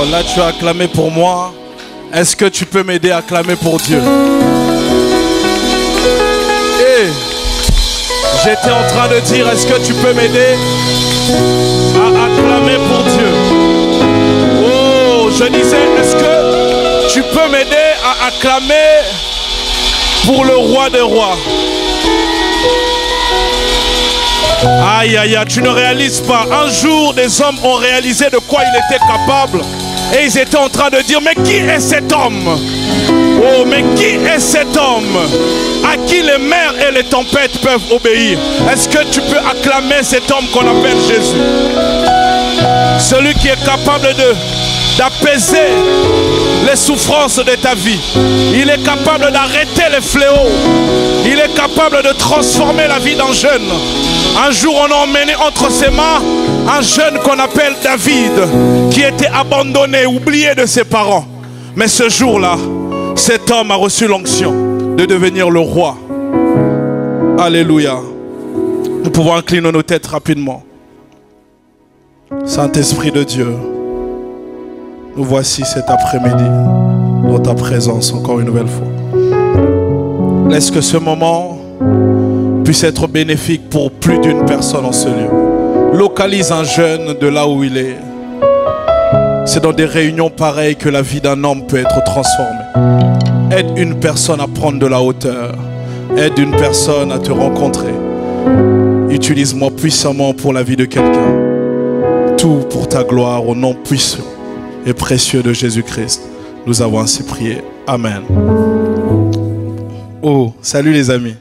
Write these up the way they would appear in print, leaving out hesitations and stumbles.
Oh, là tu as acclamé pour moi. Est-ce que tu peux m'aider à acclamer pour Dieu? Hey, j'étais en train de dire, est-ce que tu peux m'aider à acclamer pour Dieu? Oh, je disais, est-ce que tu peux m'aider à acclamer pour le roi des rois? Aïe, aïe, aïe, tu ne réalises pas. Un jour, des hommes ont réalisé de quoi il était capable. Et ils étaient en train de dire, mais qui est cet homme? Oh, mais qui est cet homme à qui les mers et les tempêtes peuvent obéir? Est-ce que tu peux acclamer cet homme qu'on appelle Jésus? Celui qui est capable d'apaiser les souffrances de ta vie. Il est capable d'arrêter les fléaux. Il est capable de transformer la vie d'un jeune. Un jour, on a emmené entre ses mains un jeune qu'on appelle David, qui était abandonné, oublié de ses parents. Mais ce jour-là, cet homme a reçu l'onction de devenir le roi. Alléluia. Nous pouvons incliner nos têtes rapidement. Saint-Esprit de Dieu, nous voici cet après-midi dans ta présence encore une nouvelle fois. Laisse que ce moment puisse être bénéfique pour plus d'une personne en ce lieu. Localise un jeune de là où il est. C'est dans des réunions pareilles que la vie d'un homme peut être transformée. Aide une personne à prendre de la hauteur. Aide une personne à te rencontrer. Utilise-moi puissamment pour la vie de quelqu'un. Tout pour ta gloire au nom puissant et précieux de Jésus-Christ. Nous avons ainsi prié. Amen. Oh, salut les amis.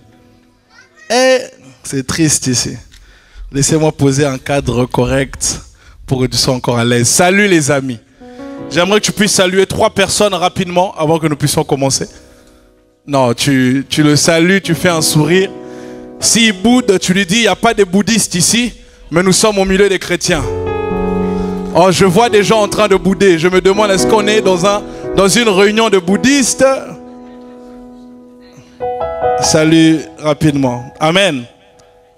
Eh, c'est triste ici. Laissez-moi poser un cadre correct pour que tu sois encore à l'aise. Salut les amis. J'aimerais que tu puisses saluer 3 personnes rapidement avant que nous puissions commencer. Non, tu le salues, tu fais un sourire. S'il boude, tu lui dis, il n'y a pas de bouddhistes ici, mais nous sommes au milieu des chrétiens. Oh, je vois des gens en train de bouder. Je me demande, est-ce qu'on est dans une réunion de bouddhistes? Salut rapidement. Amen.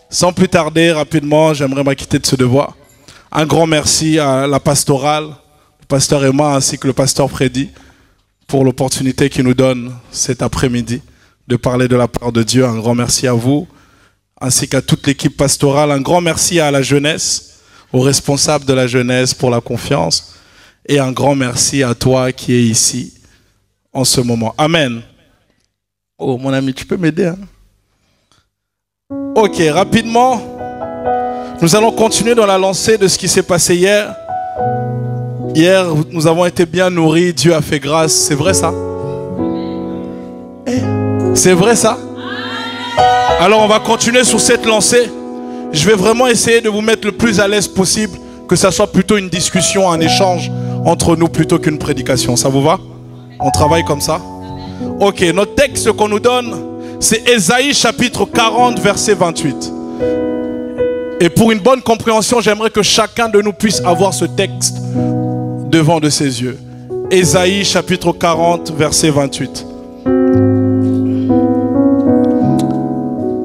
Sans plus tarder, rapidement, j'aimerais m'acquitter de ce devoir. Un grand merci à la pastorale, le pasteur Emma ainsi que le pasteur Freddy pour l'opportunité qu'il nous donne cet après-midi de parler de la part de Dieu. Un grand merci à vous, ainsi qu'à toute l'équipe pastorale. Un grand merci à la jeunesse, aux responsables de la jeunesse pour la confiance. Et un grand merci à toi qui es ici en ce moment. Amen. Oh mon ami, tu peux m'aider hein? Ok, rapidement, nous allons continuer dans la lancée de ce qui s'est passé hier. Hier, nous avons été bien nourris, Dieu a fait grâce, c'est vrai ça? C'est vrai ça? Alors on va continuer sur cette lancée. Je vais vraiment essayer de vous mettre le plus à l'aise possible, que ça soit plutôt une discussion, un échange entre nous plutôt qu'une prédication. Ça vous va? On travaille comme ça? Ok, notre texte qu'on nous donne, c'est Ésaïe chapitre 40, verset 28. Et pour une bonne compréhension, j'aimerais que chacun de nous puisse avoir ce texte devant de ses yeux. Ésaïe chapitre 40, verset 28.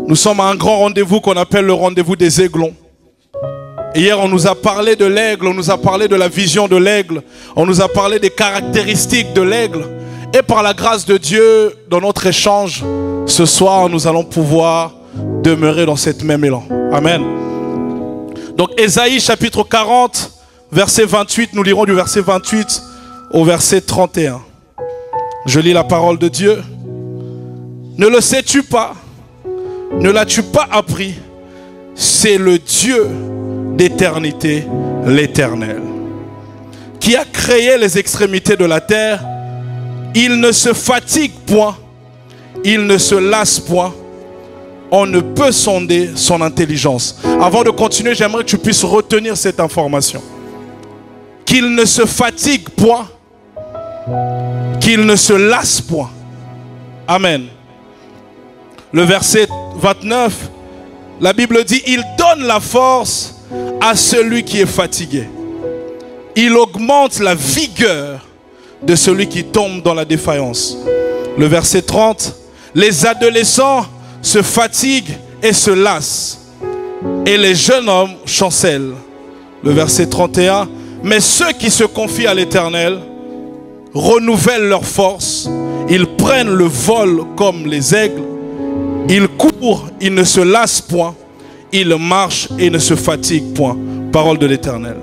Nous sommes à un grand rendez-vous qu'on appelle le rendez-vous des aiglons. Hier, on nous a parlé de l'aigle, on nous a parlé de la vision de l'aigle, on nous a parlé des caractéristiques de l'aigle. Et par la grâce de Dieu, dans notre échange, ce soir, nous allons pouvoir demeurer dans cette même élan. Amen. Donc, Ésaïe chapitre 40, verset 28, nous lirons du verset 28 au verset 31. Je lis la parole de Dieu. Ne le sais-tu pas? Ne l'as-tu pas appris? C'est le Dieu d'éternité, l'Éternel, qui a créé les extrémités de la terre. Il ne se fatigue point, il ne se lasse point. On ne peut sonder son intelligence. Avant de continuer, j'aimerais que tu puisses retenir cette information. Qu'il ne se fatigue point, qu'il ne se lasse point. Amen. Le verset 29, la Bible dit, il donne la force à celui qui est fatigué. Il augmente la vigueur de celui qui tombe dans la défaillance. Le verset 30, les adolescents se fatiguent et se lassent, et les jeunes hommes chancellent. Le verset 31, Mais ceux qui se confient à l'Éternel renouvellent leur force. Ils prennent le vol comme les aigles. Ils courent, ils ne se lassent point. Ils marchent et ne se fatiguent point. Parole de l'Éternel.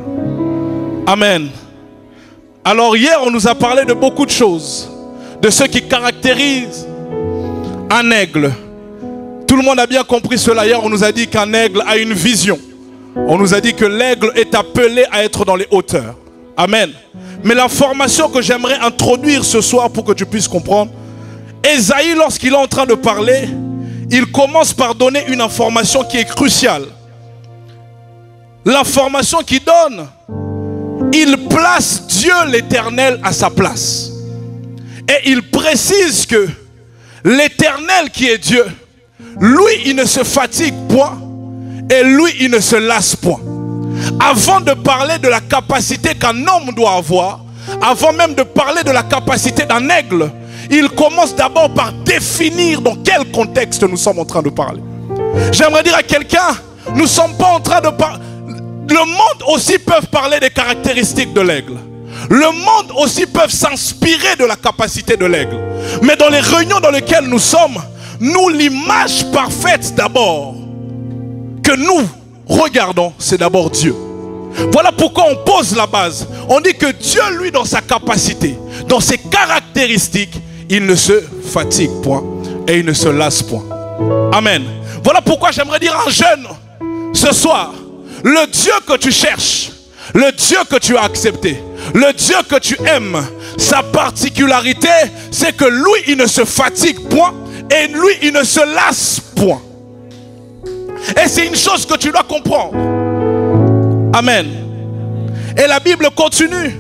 Amen. Alors hier, on nous a parlé de beaucoup de choses. De ce qui caractérise un aigle. Tout le monde a bien compris cela. Hier, on nous a dit qu'un aigle a une vision. On nous a dit que l'aigle est appelé à être dans les hauteurs. Amen. Mais l'information que j'aimerais introduire ce soir pour que tu puisses comprendre, Ésaïe, lorsqu'il est en train de parler, il commence par donner une information qui est cruciale. L'information qu'il donne, il place Dieu l'Éternel à sa place. Et il précise que l'Éternel qui est Dieu, lui, il ne se fatigue point et lui, il ne se lasse point. Avant de parler de la capacité qu'un homme doit avoir, avant même de parler de la capacité d'un aigle, il commence d'abord par définir dans quel contexte nous sommes en train de parler. J'aimerais dire à quelqu'un, nous ne sommes pas en train de parler... Le monde aussi peut parler des caractéristiques de l'aigle. Le monde aussi peut s'inspirer de la capacité de l'aigle. Mais dans les réunions dans lesquelles nous sommes, nous, l'image parfaite d'abord que nous regardons, c'est d'abord Dieu. Voilà pourquoi on pose la base. On dit que Dieu, lui, dans sa capacité, dans ses caractéristiques, il ne se fatigue point et il ne se lasse point. Amen. Voilà pourquoi j'aimerais dire à un jeune ce soir, le Dieu que tu cherches, le Dieu que tu as accepté, le Dieu que tu aimes, sa particularité, c'est que lui, il ne se fatigue point et lui, il ne se lasse point. Et c'est une chose que tu dois comprendre. Amen. Et la Bible continue.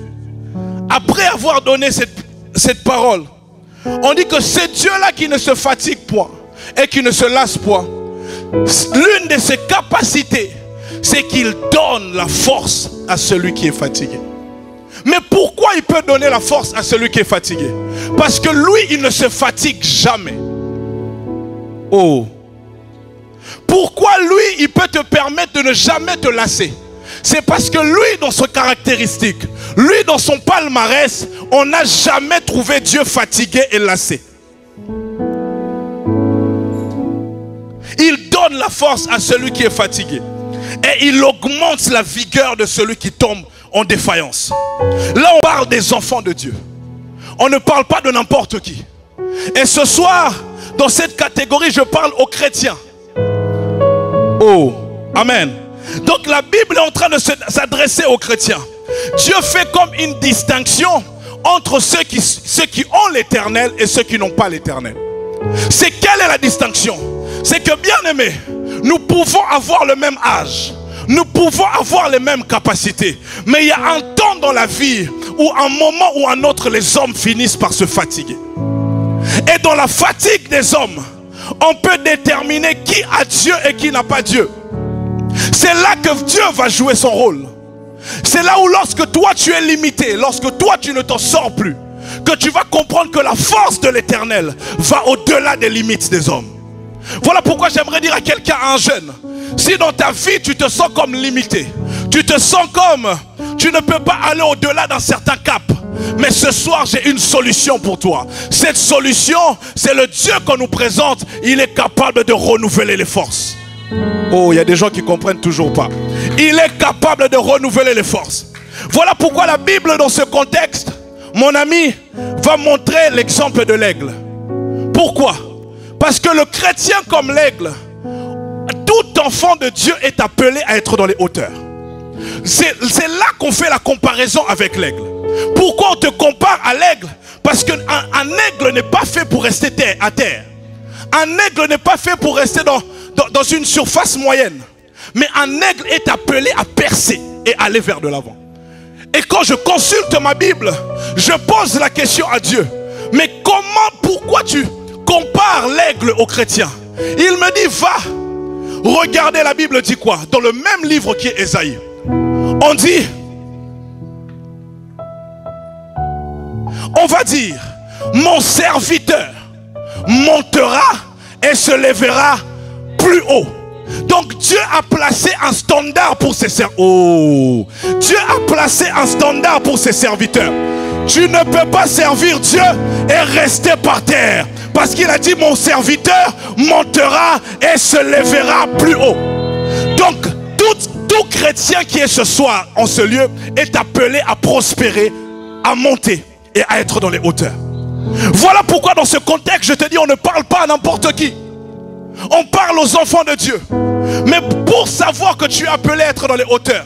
Après avoir donné cette parole, on dit que c'est Dieu-là qui ne se fatigue point et qui ne se lasse point. L'une de ses capacités, c'est qu'il donne la force à celui qui est fatigué. Mais pourquoi il peut donner la force à celui qui est fatigué? Parce que lui, il ne se fatigue jamais. Oh. Pourquoi lui, il peut te permettre de ne jamais te lasser? C'est parce que lui, dans ses caractéristiques, lui, dans son palmarès, on n'a jamais trouvé Dieu fatigué et lassé. Il donne la force à celui qui est fatigué. Et il augmente la vigueur de celui qui tombe en défaillance. Là, on parle des enfants de Dieu. On ne parle pas de n'importe qui. Et ce soir, dans cette catégorie, je parle aux chrétiens. Oh, amen. Donc la Bible est en train de s'adresser aux chrétiens. Dieu fait comme une distinction entre ceux qui ont l'éternel et ceux qui n'ont pas l'éternel. C'est quelle est la distinction? C'est que, bien aimé, nous pouvons avoir le même âge, nous pouvons avoir les mêmes capacités, mais il y a un temps dans la vie où, un moment ou un autre, les hommes finissent par se fatiguer. Et dans la fatigue des hommes, on peut déterminer qui a Dieu et qui n'a pas Dieu. C'est là que Dieu va jouer son rôle. C'est là où, lorsque toi tu es limité, lorsque toi tu ne t'en sors plus, que tu vas comprendre que la force de l'Éternel va au-delà des limites des hommes. Voilà pourquoi j'aimerais dire à quelqu'un, à un jeune, si dans ta vie tu te sens comme limité, tu te sens comme tu ne peux pas aller au-delà d'un certain cap, mais ce soir j'ai une solution pour toi. Cette solution, c'est le Dieu qu'on nous présente. Il est capable de renouveler les forces. Oh, il y a des gens qui ne comprennent toujours pas. Il est capable de renouveler les forces. Voilà pourquoi la Bible, dans ce contexte, mon ami, va montrer l'exemple de l'aigle. Pourquoi? Parce que le chrétien comme l'aigle, tout enfant de Dieu est appelé à être dans les hauteurs. C'est là qu'on fait la comparaison avec l'aigle. Pourquoi on te compare à l'aigle? Parce qu'un aigle n'est pas fait pour rester à terre. Un aigle n'est pas fait pour rester dans une surface moyenne. Mais un aigle est appelé à percer et aller vers de l'avant. Et quand je consulte ma Bible, je pose la question à Dieu. Mais pourquoi tu compares l'aigle au chrétien? Il me dit, va. Regardez, la Bible dit quoi? Dans le même livre qui est Ésaïe. On dit, on va dire, mon serviteur montera et se lèvera plus haut. Donc Dieu a placé un standard pour ses serviteurs. Oh, Dieu a placé un standard pour ses serviteurs. Tu ne peux pas servir Dieu et rester par terre. Parce qu'il a dit, mon serviteur montera et se lèvera plus haut. Donc, tout chrétien qui est ce soir en ce lieu est appelé à prospérer, à monter et à être dans les hauteurs. Voilà pourquoi dans ce contexte, je te dis, on ne parle pas à n'importe qui. On parle aux enfants de Dieu. Mais pour savoir que tu es appelé à être dans les hauteurs,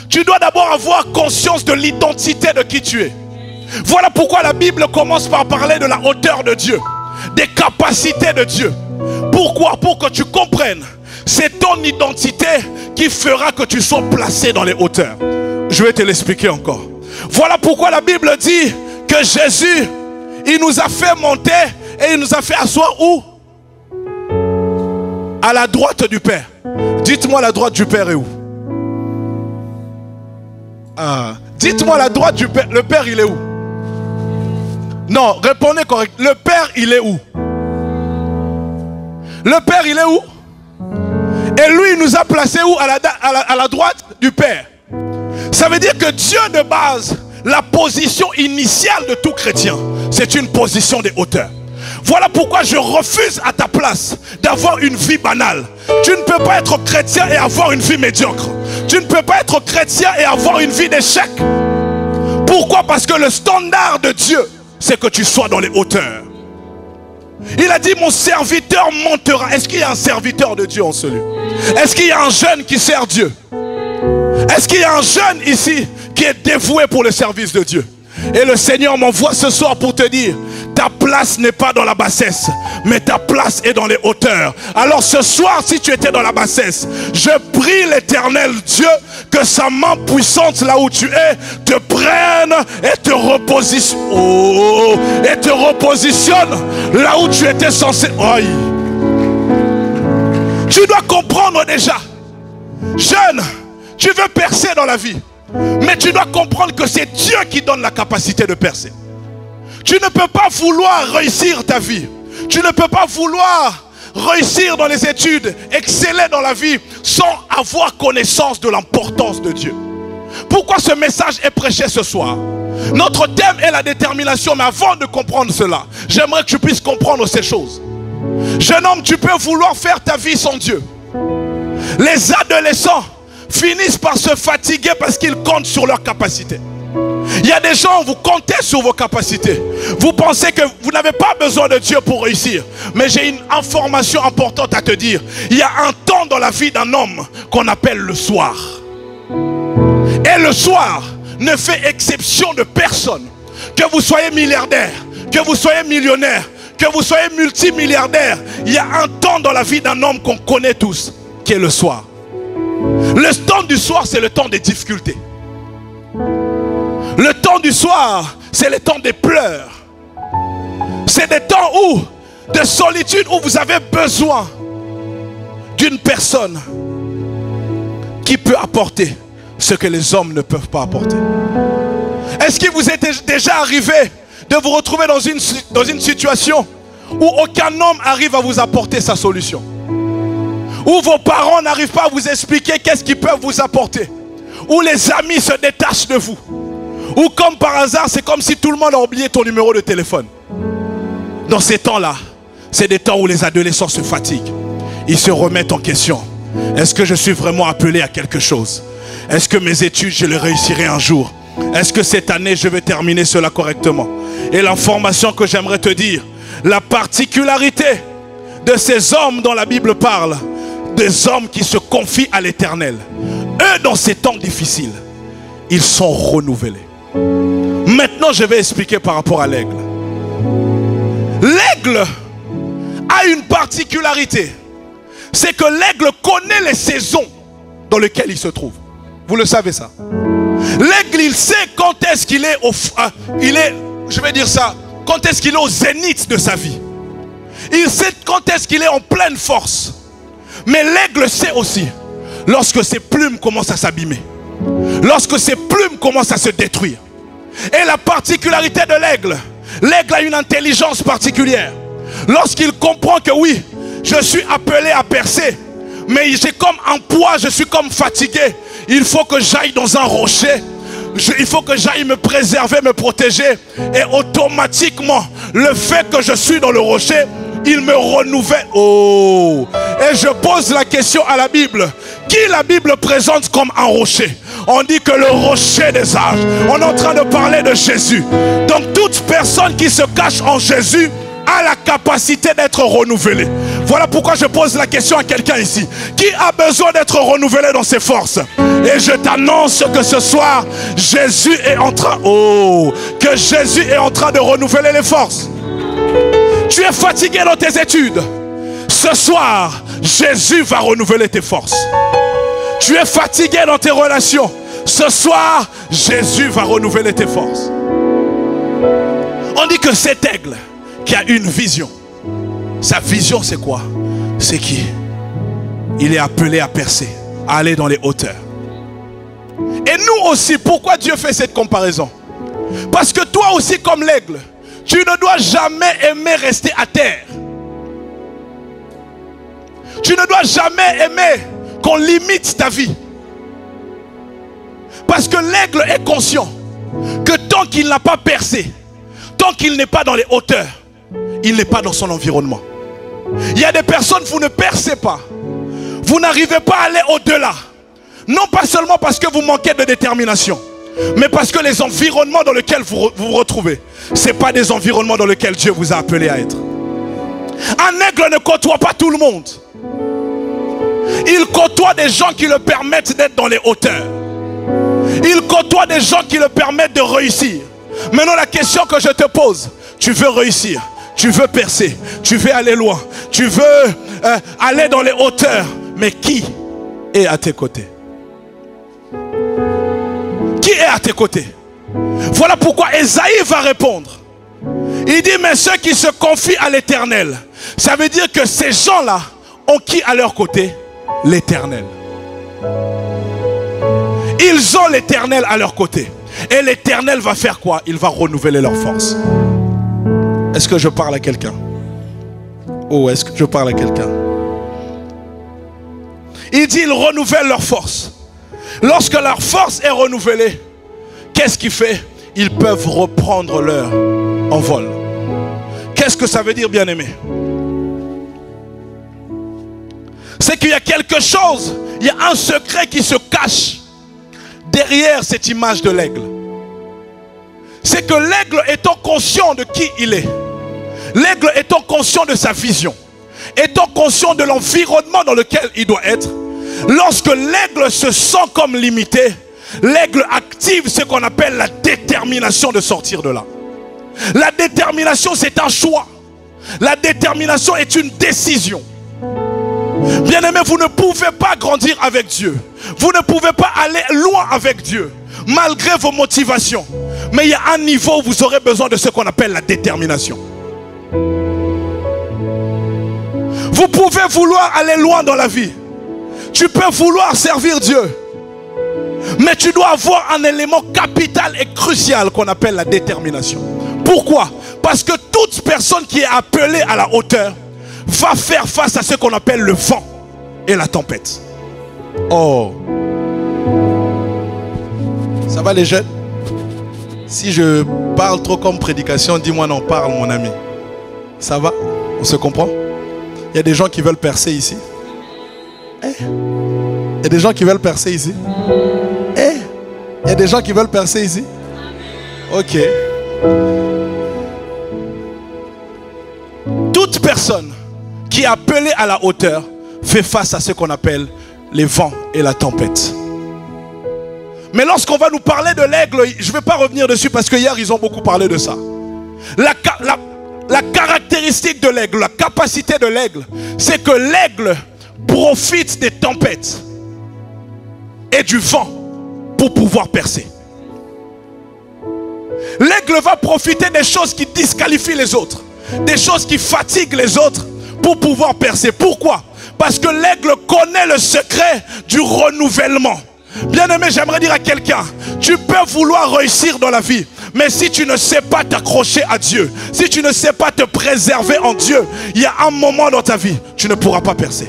tu dois d'abord avoir conscience de l'identité de qui tu es. Voilà pourquoi la Bible commence par parler de la hauteur de Dieu, des capacités de Dieu. Pourquoi? Pour que tu comprennes. C'est ton identité qui fera que tu sois placé dans les hauteurs. Je vais te l'expliquer encore. Voilà pourquoi la Bible dit que Jésus, il nous a fait monter et il nous a fait asseoir où? À la droite du Père. Dites-moi, la droite du Père est où? Dites-moi, la droite du Père. Le Père, il est où? Non, répondez correct. Le Père, il est où? Le Père, il est où? Et lui, il nous a placés où? À la droite du Père. Ça veut dire que Dieu de base, la position initiale de tout chrétien, c'est une position des hauteurs. Voilà pourquoi je refuse à ta place d'avoir une vie banale. Tu ne peux pas être chrétien et avoir une vie médiocre. Tu ne peux pas être chrétien et avoir une vie d'échec. Pourquoi? Parce que le standard de Dieu, c'est que tu sois dans les hauteurs. Il a dit, mon serviteur montera. Est-ce qu'il y a un serviteur de Dieu en ce lieu? Est-ce qu'il y a un jeune qui sert Dieu? Est-ce qu'il y a un jeune ici qui est dévoué pour le service de Dieu? Et le Seigneur m'envoie ce soir pour te dire, ta place n'est pas dans la bassesse, mais ta place est dans les hauteurs. Alors ce soir, si tu étais dans la bassesse, je prie l'Éternel Dieu que sa main puissante là où tu es te prenne et te repositionne. Oh, et te repositionne là où tu étais censé. Aïe. Tu dois comprendre déjà, jeune, tu veux percer dans la vie, mais tu dois comprendre que c'est Dieu qui donne la capacité de percer. Tu ne peux pas vouloir réussir ta vie. Tu ne peux pas vouloir réussir dans les études, exceller dans la vie, sans avoir connaissance de l'importance de Dieu. Pourquoi ce message est prêché ce soir? Notre thème est la détermination, mais avant de comprendre cela, j'aimerais que tu puisses comprendre ces choses. Jeune homme, tu peux vouloir faire ta vie sans Dieu. Les adolescents finissent par se fatiguer parce qu'ils comptent sur leurs capacités. Il y a des gens, vous comptez sur vos capacités. Vous pensez que vous n'avez pas besoin de Dieu pour réussir. Mais j'ai une information importante à te dire. Il y a un temps dans la vie d'un homme qu'on appelle le soir. Et le soir ne fait exception de personne. Que vous soyez milliardaire, que vous soyez millionnaire, que vous soyez multimilliardaire, il y a un temps dans la vie d'un homme qu'on connaît tous, qui est le soir. Le temps du soir, c'est le temps des difficultés. Le temps du soir, c'est le temps des pleurs. C'est des temps de solitude où vous avez besoin d'une personne qui peut apporter ce que les hommes ne peuvent pas apporter. Est-ce qu'il vous est déjà arrivé de vous retrouver dans une situation où aucun homme arrive à vous apporter sa solution? Où vos parents n'arrivent pas à vous expliquer qu'est-ce qu'ils peuvent vous apporter? Où les amis se détachent de vous? Ou comme par hasard, c'est comme si tout le monde a oublié ton numéro de téléphone. Dans ces temps-là, c'est des temps où les adolescents se fatiguent. Ils se remettent en question. Est-ce que je suis vraiment appelé à quelque chose? Est-ce que mes études, je les réussirai un jour? Est-ce que cette année, je vais terminer cela correctement? Et l'information que j'aimerais te dire, la particularité de ces hommes dont la Bible parle, des hommes qui se confient à l'Éternel, eux, dans ces temps difficiles, ils sont renouvelés. Maintenant, je vais expliquer par rapport à l'aigle. L'aigle a une particularité. C'est que l'aigle connaît les saisons dans lesquelles il se trouve. Vous le savez ça? L'aigle, il sait quand est-ce qu'il est quand est-ce qu'il est au zénith de sa vie. Il sait quand est-ce qu'il est en pleine force. Mais l'aigle sait aussi lorsque ses plumes commencent à s'abîmer. Lorsque ses plumes commencent à se détruire. Et la particularité de l'aigle, l'aigle a une intelligence particulière. Lorsqu'il comprend que oui, je suis appelé à percer, mais j'ai comme un poids, je suis comme fatigué. Il faut que j'aille dans un rocher. Il faut que j'aille me préserver, me protéger. Et automatiquement, le fait que je suis dans le rocher, il me renouvelle. Oh! Et je pose la question à la Bible. Qui la Bible présente comme un rocher? On dit que le rocher des âges. On est en train de parler de Jésus. Donc toute personne qui se cache en Jésus a la capacité d'être renouvelée. Voilà pourquoi je pose la question à quelqu'un ici. Qui a besoin d'être renouvelé dans ses forces? Et je t'annonce que ce soir, Jésus est en train... Oh! Que Jésus est en train de renouveler les forces. Tu es fatigué dans tes études. Ce soir, Jésus va renouveler tes forces. Tu es fatigué dans tes relations. Ce soir, Jésus va renouveler tes forces. On dit que cet aigle qui a une vision, sa vision c'est quoi? C'est qu'il est appelé à percer, à aller dans les hauteurs. Et nous aussi, pourquoi Dieu fait cette comparaison? Parce que toi aussi comme l'aigle, tu ne dois jamais aimer rester à terre. Tu ne dois jamais aimer qu'on limite ta vie. Parce que l'aigle est conscient que tant qu'il n'a pas percé, tant qu'il n'est pas dans les hauteurs, il n'est pas dans son environnement. Il y a des personnes, vous ne percez pas. Vous n'arrivez pas à aller au-delà. Non pas seulement parce que vous manquez de détermination, mais parce que les environnements dans lesquels vous vous retrouvez, ce n'est pas des environnements dans lesquels Dieu vous a appelé à être. Un aigle ne côtoie pas tout le monde. Il côtoie des gens qui le permettent d'être dans les hauteurs. Il côtoie des gens qui le permettent de réussir. Maintenant la question que je te pose, tu veux réussir, tu veux percer, tu veux aller loin, tu veux aller dans les hauteurs, mais qui est à tes côtés? Qui est à tes côtés? Voilà pourquoi Ésaïe va répondre. Il dit, mais ceux qui se confient à l'Éternel, ça veut dire que ces gens-là ont qui à leur côté? L'Éternel. Ils ont l'Éternel à leur côté. Et l'Éternel va faire quoi? Il va renouveler leur force. Est-ce que je parle à quelqu'un? Oh, est-ce que je parle à quelqu'un? Il dit, ils renouvellent leur force. Lorsque leur force est renouvelée, qu'est-ce qu'il fait? Ils peuvent reprendre leur envol. Qu'est-ce que ça veut dire, bien-aimé? C'est qu'il y a quelque chose, il y a un secret qui se cache derrière cette image de l'aigle. C'est que l'aigle étant conscient de qui il est, l'aigle étant conscient de sa vision, étant conscient de l'environnement dans lequel il doit être, lorsque l'aigle se sent comme limité, l'aigle active ce qu'on appelle la détermination de sortir de là. La détermination, c'est un choix. La détermination est une décision. Bien-aimés, vous ne pouvez pas grandir avec Dieu. Vous ne pouvez pas aller loin avec Dieu, malgré vos motivations. Mais il y a un niveau où vous aurez besoin de ce qu'on appelle la détermination. Vous pouvez vouloir aller loin dans la vie. Tu peux vouloir servir Dieu. Mais tu dois avoir un élément capital et crucial qu'on appelle la détermination. Pourquoi? Parce que toute personne qui est appelée à la hauteur va faire face à ce qu'on appelle le vent et la tempête. Oh. Ça va les jeunes? Si je parle trop comme prédication, dis-moi non, parle mon ami. Ça va? On se comprend? Il y a des gens qui veulent percer ici. Il y a des gens qui veulent percer ici. Il y a des gens qui veulent percer ici. Ok. Toute personne qui est appelée à la hauteur fait face à ce qu'on appelle les vents et la tempête. Mais lorsqu'on va nous parler de l'aigle, je ne vais pas revenir dessus parce que hier ils ont beaucoup parlé de ça. La caractéristique de l'aigle, la capacité de l'aigle, c'est que l'aigle profite des tempêtes et du vent pour pouvoir percer. L'aigle va profiter des choses qui disqualifient les autres, des choses qui fatiguent les autres pour pouvoir percer. Pourquoi? Parce que l'aigle connaît le secret du renouvellement. Bien-aimé, j'aimerais dire à quelqu'un, tu peux vouloir réussir dans la vie, mais si tu ne sais pas t'accrocher à Dieu, si tu ne sais pas te préserver en Dieu, il y a un moment dans ta vie, tu ne pourras pas percer.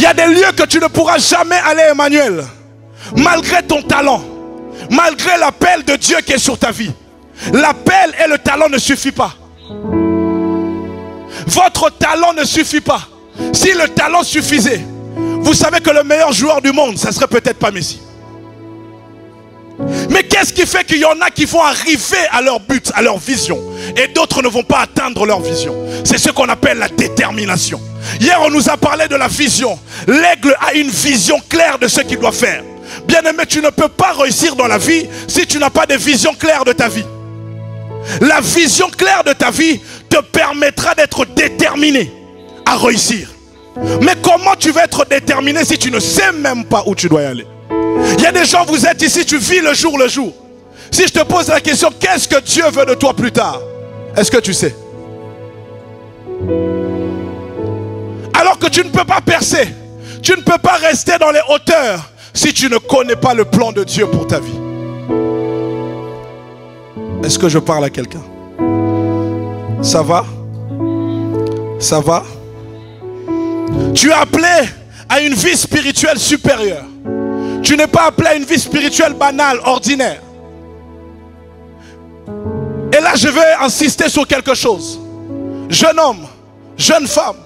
a des lieux que tu ne pourras jamais aller, Emmanuel. Malgré ton talent, malgré l'appel de Dieu qui est sur ta vie. L'appel et le talent ne suffit pas. Votre talent ne suffit pas. Si le talent suffisait, vous savez que le meilleur joueur du monde, ça serait peut-être pas Messi. Mais qu'est-ce qui fait qu'il y en a qui vont arriver à leur but, à leur vision, et d'autres ne vont pas atteindre leur vision? C'est ce qu'on appelle la détermination. Hier, on nous a parlé de la vision. L'aigle a une vision claire de ce qu'il doit faire. Bien-aimé, tu ne peux pas réussir dans la vie si tu n'as pas de vision claire de ta vie. La vision claire de ta vie te permettra d'être déterminé à réussir. Mais comment tu vas être déterminé si tu ne sais même pas où tu dois y aller? Il y a des gens, vous êtes ici, tu vis le jour le jour. Si je te pose la question, qu'est-ce que Dieu veut de toi plus tard? Est-ce que tu sais? Alors que tu ne peux pas percer, tu ne peux pas rester dans les hauteurs si tu ne connais pas le plan de Dieu pour ta vie. Est-ce que je parle à quelqu'un? Ça va? Ça va? Tu es appelé à une vie spirituelle supérieure. Tu n'es pas appelé à une vie spirituelle banale, ordinaire. Et là, je vais insister sur quelque chose. Jeune homme, jeune femme,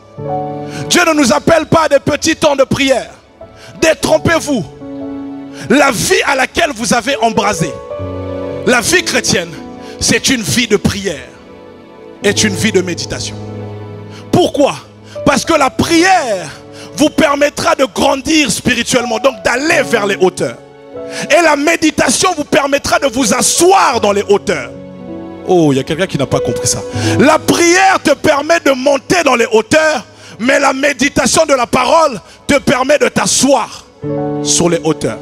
Dieu ne nous appelle pas à des petits temps de prière. Détrompez-vous. La vie à laquelle vous avez embrasé, la vie chrétienne, c'est une vie de prière, est une vie de méditation. Pourquoi? Parce que la prière vous permettra de grandir spirituellement, donc d'aller vers les hauteurs. Et la méditation vous permettra de vous asseoir dans les hauteurs. Oh, il y a quelqu'un qui n'a pas compris ça. La prière te permet de monter dans les hauteurs, mais la méditation de la parole te permet de t'asseoir sur les hauteurs.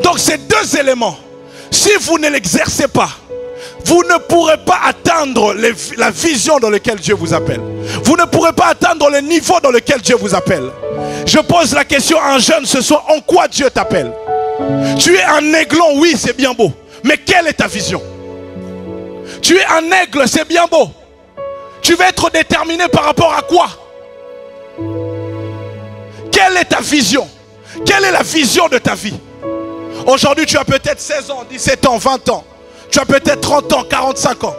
Donc ces deux éléments, si vous ne l'exercez pas, vous ne pourrez pas atteindre la vision dans laquelle Dieu vous appelle. Vous ne pourrez pas atteindre le niveau dans lequel Dieu vous appelle. Je pose la question à un jeune ce soir, en quoi Dieu t'appelle? Tu es un aiglon, oui, c'est bien beau. Mais quelle est ta vision? Tu es un aigle, c'est bien beau. Tu vas être déterminé par rapport à quoi? Quelle est ta vision? Quelle est la vision de ta vie? Aujourd'hui, tu as peut-être 16 ans, 17 ans, 20 ans. Tu as peut-être 30 ans, 45 ans.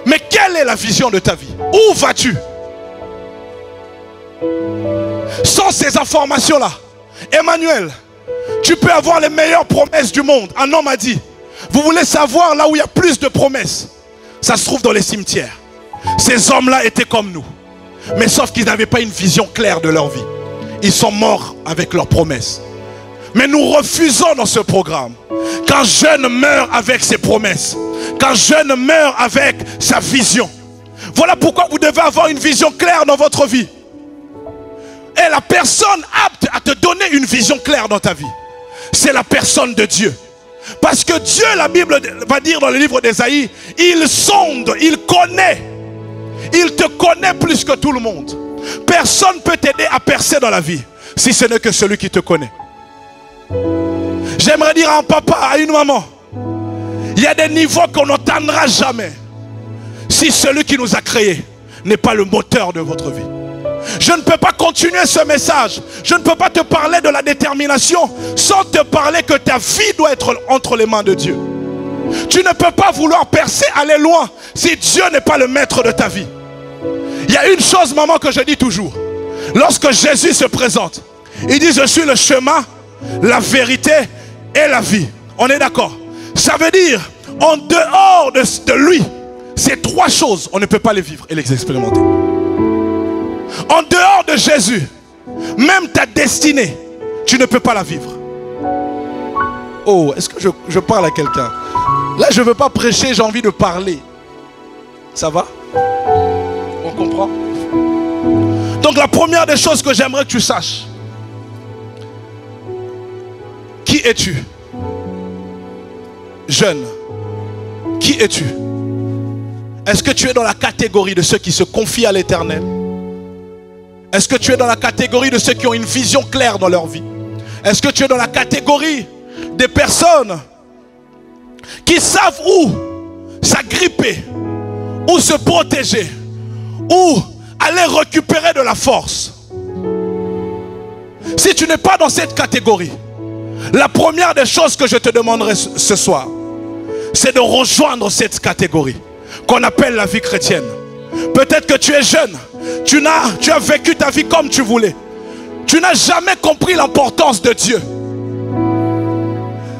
Mais quelle est la vision de ta vie? Où vas-tu? Sans ces informations-là, Emmanuel, tu peux avoir les meilleures promesses du monde. Un homme a dit, vous voulez savoir là où il y a plus de promesses? Ça se trouve dans les cimetières. Ces hommes-là étaient comme nous. Mais sauf qu'ils n'avaient pas une vision claire de leur vie. Ils sont morts avec leurs promesses. Mais nous refusons dans ce programme qu'un jeune meurt avec ses promesses, qu'un jeune meurt avec sa vision. Voilà pourquoi vous devez avoir une vision claire dans votre vie. Et la personne apte à te donner une vision claire dans ta vie, c'est la personne de Dieu. Parce que Dieu, la Bible va dire dans le livre d'Ésaïe, il sonde, il connaît. Il te connaît plus que tout le monde. Personne ne peut t'aider à percer dans la vie si ce n'est que celui qui te connaît. J'aimerais dire à un papa, à une maman, il y a des niveaux qu'on n'atteindra jamais si celui qui nous a créés n'est pas le moteur de votre vie. Je ne peux pas continuer ce message. Je ne peux pas te parler de la détermination sans te parler que ta vie doit être entre les mains de Dieu. Tu ne peux pas vouloir percer, aller loin si Dieu n'est pas le maître de ta vie. Il y a une chose, maman, que je dis toujours. Lorsque Jésus se présente, il dit, je suis le chemin, la vérité et la vie. On est d'accord? Ça veut dire, en dehors de lui, ces trois choses, on ne peut pas les vivre et les expérimenter. En dehors de Jésus, même ta destinée, tu ne peux pas la vivre. Oh, est-ce que je parle à quelqu'un? Là, je ne veux pas prêcher, j'ai envie de parler. Ça va? On comprend? Donc la première des choses que j'aimerais que tu saches, qui es-tu? Jeune, qui es-tu? Est-ce que tu es dans la catégorie de ceux qui se confient à l'Éternel? Est-ce que tu es dans la catégorie de ceux qui ont une vision claire dans leur vie? Est-ce que tu es dans la catégorie des personnes qui savent où s'agripper, où se protéger, où aller récupérer de la force? Si tu n'es pas dans cette catégorie, la première des choses que je te demanderai ce soir, c'est de rejoindre cette catégorie qu'on appelle la vie chrétienne. Peut-être que tu es jeune, tu as vécu ta vie comme tu voulais. Tu n'as jamais compris l'importance de Dieu.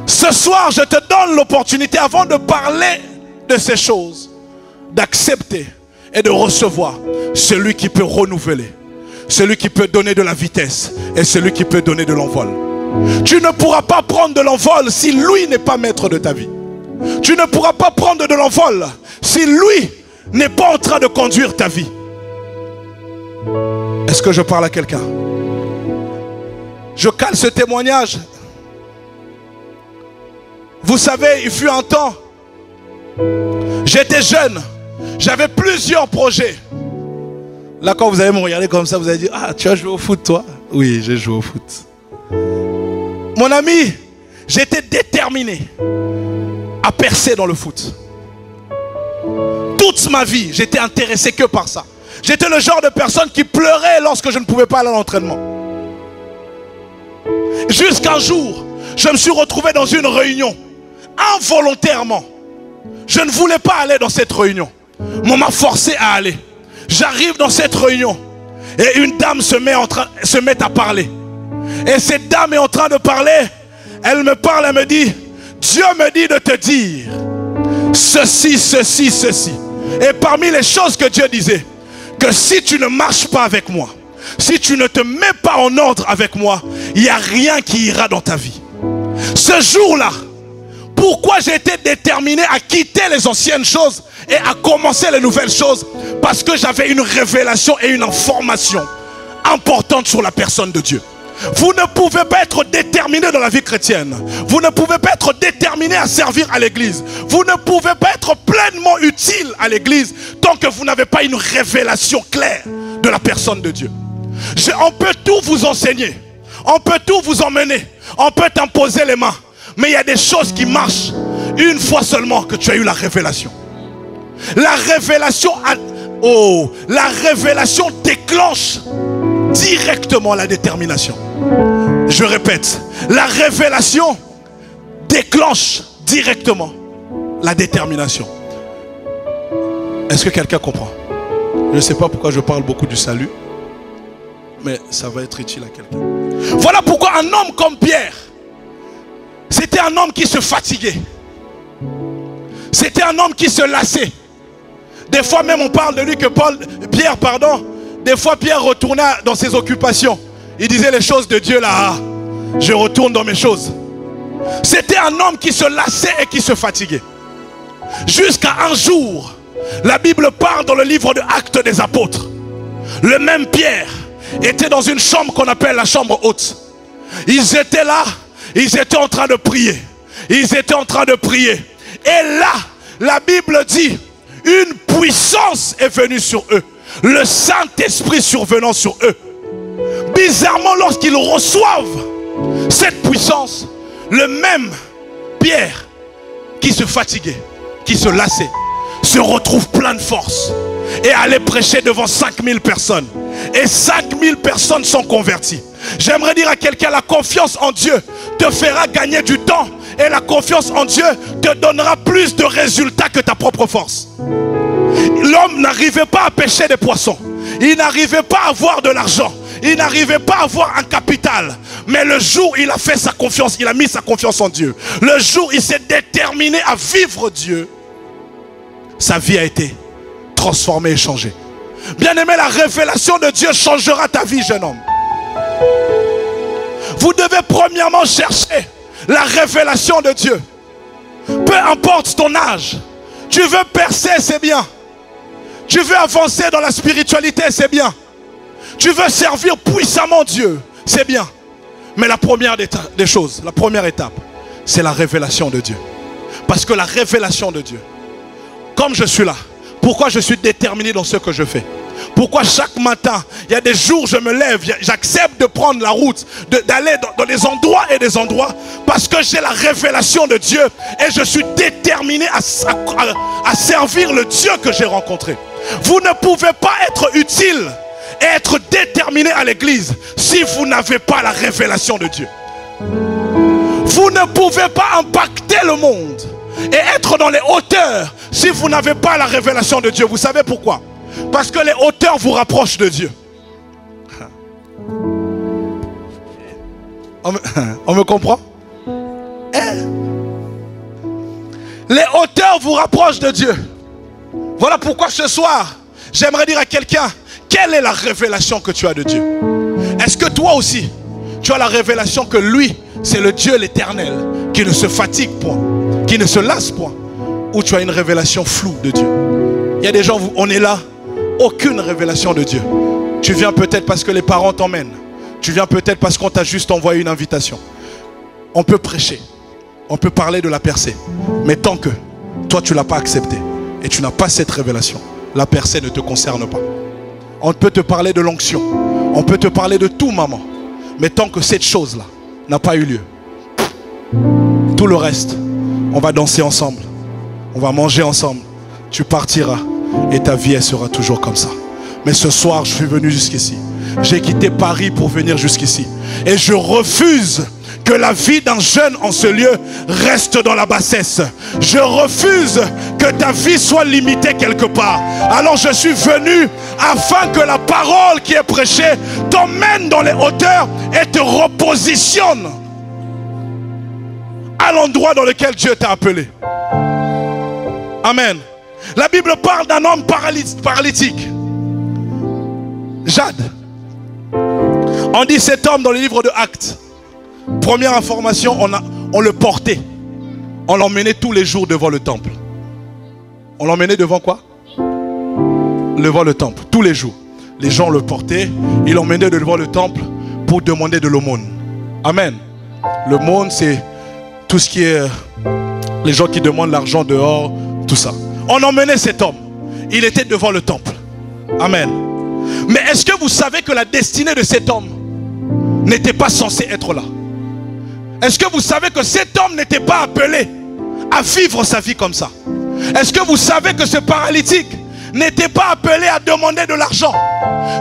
Ce soir, je te donne l'opportunité, avant de parler de ces choses, d'accepter et de recevoir celui qui peut renouveler, celui qui peut donner de la vitesse et celui qui peut donner de l'envol. Tu ne pourras pas prendre de l'envol si lui n'est pas maître de ta vie. Tu ne pourras pas prendre de l'envol si lui n'est pas en train de conduire ta vie. Est-ce que je parle à quelqu'un? Je cale ce témoignage. Vous savez, il fut un temps, j'étais jeune, j'avais plusieurs projets. Là, quand vous allez me regarder comme ça, vous allez dire, ah, tu as joué au foot, toi? Oui, j'ai joué au foot. Mon ami, j'étais déterminé à percer dans le foot. Toute ma vie, j'étais intéressé que par ça. J'étais le genre de personne qui pleurait lorsque je ne pouvais pas aller à l'entraînement. Jusqu'un jour, je me suis retrouvé dans une réunion. Involontairement, je ne voulais pas aller dans cette réunion. On m'a forcé à aller. J'arrive dans cette réunion et une dame se met à parler. Et cette dame est en train de parler. Elle me parle, elle me dit, Dieu me dit de te dire ceci, ceci, ceci. Et parmi les choses que Dieu disait, que si tu ne marches pas avec moi, si tu ne te mets pas en ordre avec moi, il n'y a rien qui ira dans ta vie. Ce jour-là, pourquoi j'ai été déterminé à quitter les anciennes choses et à commencer les nouvelles choses? Parce que j'avais une révélation et une information importante sur la personne de Dieu. Vous ne pouvez pas être déterminé dans la vie chrétienne. Vous ne pouvez pas être déterminé à servir à l'église. Vous ne pouvez pas être pleinement utile à l'église tant que vous n'avez pas une révélation claire de la personne de Dieu. On peut tout vous enseigner. On peut tout vous emmener. On peut t'imposer les mains. Mais il y a des choses qui marchent une fois seulement que tu as eu la révélation. La révélation déclenche directement la détermination. Je répète, la révélation déclenche directement la détermination. Est-ce que quelqu'un comprend? Je ne sais pas pourquoi je parle beaucoup du salut, mais ça va être utile à quelqu'un. Voilà pourquoi un homme comme Pierre, c'était un homme qui se fatiguait. C'était un homme qui se lassait. Des fois même on parle de lui que Pierre, des fois Pierre retournait dans ses occupations. Il disait les choses de Dieu là, ah, je retourne dans mes choses. C'était un homme qui se lassait et qui se fatiguait. Jusqu'à un jour, la Bible parle dans le livre de Actes des Apôtres. Le même Pierre était dans une chambre qu'on appelle la chambre haute. Ils étaient là, ils étaient en train de prier. Ils étaient en train de prier. Et là, la Bible dit, une puissance est venue sur eux. Le Saint-Esprit survenant sur eux. Bizarrement, lorsqu'ils reçoivent cette puissance, le même Pierre qui se fatiguait, qui se lassait, se retrouve plein de force et allait prêcher devant 5000 personnes. Et 5000 personnes sont converties. J'aimerais dire à quelqu'un, la confiance en Dieu te fera gagner du temps et la confiance en Dieu te donnera plus de résultats que ta propre force. L'homme n'arrivait pas à pêcher des poissons. Il n'arrivait pas à avoir de l'argent. Il n'arrivait pas à avoir un capital. Mais le jour où il a fait sa confiance, il a mis sa confiance en Dieu. Le jour où il s'est déterminé à vivre Dieu, sa vie a été transformée et changée. Bien-aimé, la révélation de Dieu changera ta vie, jeune homme. Vous devez premièrement chercher la révélation de Dieu. Peu importe ton âge. Tu veux percer, c'est bien. Tu veux avancer dans la spiritualité, c'est bien. Tu veux servir puissamment Dieu, c'est bien. Mais la première des choses, la première étape, c'est la révélation de Dieu. Parce que la révélation de Dieu, comme je suis là, pourquoi je suis déterminé dans ce que je fais? Pourquoi chaque matin, il y a des jours je me lève, j'accepte de prendre la route, d'aller dans des endroits et des endroits, parce que j'ai la révélation de Dieu et je suis déterminé à servir le Dieu que j'ai rencontré. Vous ne pouvez pas être utile et être déterminé à l'église si vous n'avez pas la révélation de Dieu. Vous ne pouvez pas impacter le monde et être dans les hauteurs si vous n'avez pas la révélation de Dieu. Vous savez pourquoi? Parce que les hauteurs vous rapprochent de Dieu. On me comprend? Les hauteurs vous rapprochent de Dieu. Voilà pourquoi ce soir, j'aimerais dire à quelqu'un, quelle est la révélation que tu as de Dieu? Est-ce que toi aussi, tu as la révélation que lui, c'est le Dieu l'éternel, qui ne se fatigue point, qui ne se lasse point? Ou tu as une révélation floue de Dieu? Il y a des gens, on est là, aucune révélation de Dieu. Tu viens peut-être parce que les parents t'emmènent. Tu viens peut-être parce qu'on t'a juste envoyé une invitation. On peut prêcher, on peut parler de la percée. Mais tant que toi tu ne l'as pas accepté et tu n'as pas cette révélation, la percée ne te concerne pas. On peut te parler de l'onction, on peut te parler de tout, maman. Mais tant que cette chose-là n'a pas eu lieu, tout le reste, on va danser ensemble, on va manger ensemble, tu partiras et ta vie elle sera toujours comme ça. Mais ce soir, je suis venu jusqu'ici. J'ai quitté Paris pour venir jusqu'ici. Et je refuse que la vie d'un jeune en ce lieu reste dans la bassesse. Je refuse que ta vie soit limitée quelque part. Alors je suis venu afin que la parole qui est prêchée t'emmène dans les hauteurs et te repositionne à l'endroit dans lequel Dieu t'a appelé. Amen. La Bible parle d'un homme paralytique. Jade. On dit cet homme dans le livre de Actes. Première information, on le portait. On l'emmenait tous les jours devant le temple. On l'emmenait devant quoi? Devant le temple, tous les jours. Les gens le portaient, ils l'emmenaient devant le temple pour demander de l'aumône. Amen. L'aumône, c'est tout ce qui est les gens qui demandent l'argent dehors, tout ça. On emmenait cet homme. Il était devant le temple. Amen. Mais est-ce que vous savez que la destinée de cet homme n'était pas censée être là? Est-ce que vous savez que cet homme n'était pas appelé à vivre sa vie comme ça? Est-ce que vous savez que ce paralytique n'était pas appelé à demander de l'argent?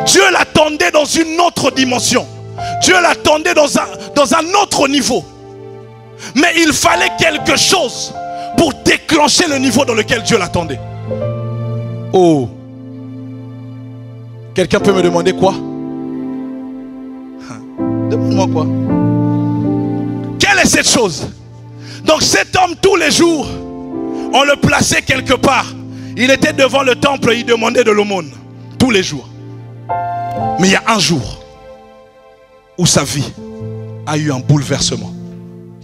Dieu l'attendait dans une autre dimension. Dieu l'attendait dans un autre niveau. Mais il fallait quelque chose pour déclencher le niveau dans lequel Dieu l'attendait. Oh! Quelqu'un peut me demander quoi? Demande-moi quoi? Quelle est cette chose? Donc cet homme, tous les jours, on le plaçait quelque part. Il était devant le temple et il demandait de l'aumône. Tous les jours. Mais il y a un jour où sa vie a eu un bouleversement.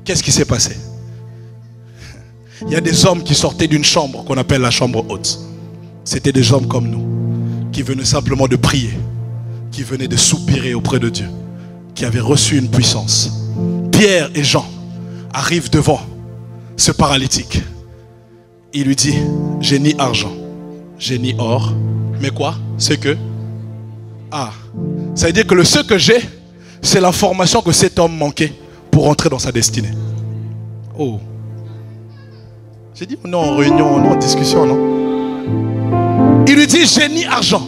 Qu'est-ce qui s'est passé? Il y a des hommes qui sortaient d'une chambre qu'on appelle la chambre haute. C'était des hommes comme nous, qui venaient simplement de prier, qui venaient de soupirer auprès de Dieu, qui avaient reçu une puissance. Pierre et Jean arrivent devant ce paralytique. Il lui dit, j'ai ni argent, j'ai ni or, mais quoi? C'est que... Ah, ça veut dire que le ce que j'ai, c'est l'information que cet homme manquait pour entrer dans sa destinée. Oh. J'ai dit, non, en réunion, non, en discussion, non? Il lui dit, j'ai ni argent,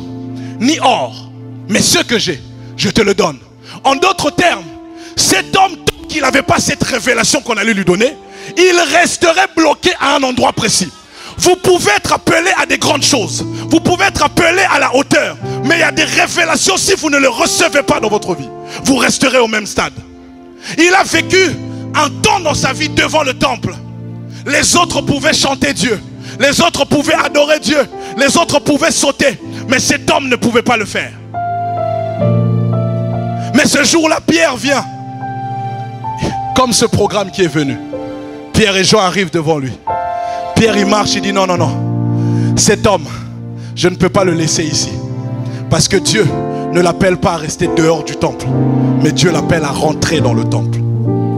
ni or, mais ce que j'ai, je te le donne. En d'autres termes, cet homme, tant qu'il n'avait pas cette révélation qu'on allait lui donner, il resterait bloqué à un endroit précis. Vous pouvez être appelé à des grandes choses. Vous pouvez être appelé à la hauteur. Mais il y a des révélations, si vous ne les recevez pas dans votre vie, vous resterez au même stade. Il a vécu un temps dans sa vie devant le temple. Les autres pouvaient chanter Dieu. Les autres pouvaient adorer Dieu. Les autres pouvaient sauter. Mais cet homme ne pouvait pas le faire. Mais ce jour-là, Pierre vient. Comme ce programme qui est venu. Pierre et Jean arrivent devant lui. Pierre, il marche, il dit non, non, non. Cet homme, je ne peux pas le laisser ici. Parce que Dieu ne l'appelle pas à rester dehors du temple. Mais Dieu l'appelle à rentrer dans le temple.